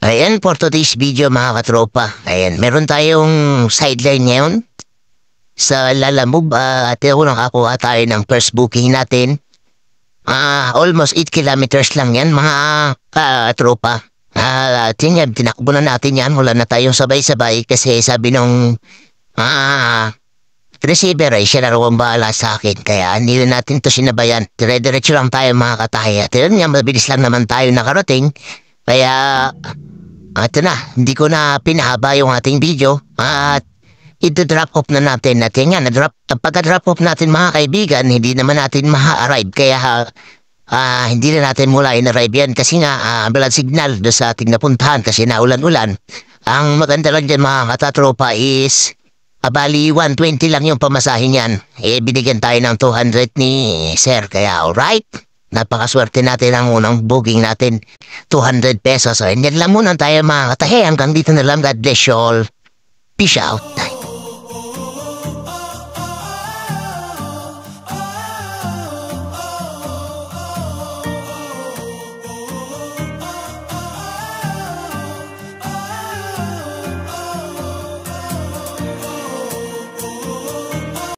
Ayan, for today's video mga katropa. Ayan, meron tayong sideline ngayon sa Lalamove at nakakuha tayo ng first booking natin. Almost 8 kilometers lang yan mga katropa. Tinakbo na natin yan. Wala na tayong sabay-sabay kasi sabi nung receiver ay siya na raw ang bahala sa akin. Kaya hindi na natin to sinabayan. Dire-diretso lang tayo mga kataya. Tignan nga, mabilis lang naman tayo nakarating. Kaya ito na, hindi ko na pinahaba yung ating video at ito-drop off na natin. At yan nga, pagka-drop off natin mga kaibigan, hindi naman natin ma-arrive. Kaya hindi na natin mula in-arrive yan kasi nga walang signal doon sa ating napuntahan kasi naulan-ulan. Ang maganda lang dyan mga katatropa is bali 120 lang yung pamasahin yan. Binigyan tayo ng 200 ni sir. Kaya alright. Napakaswerte natin ang unang booking natin. 200 pesos. So, yan lang muna tayo mga katahe. Hanggang dito na lang. God bless you all. Peace out.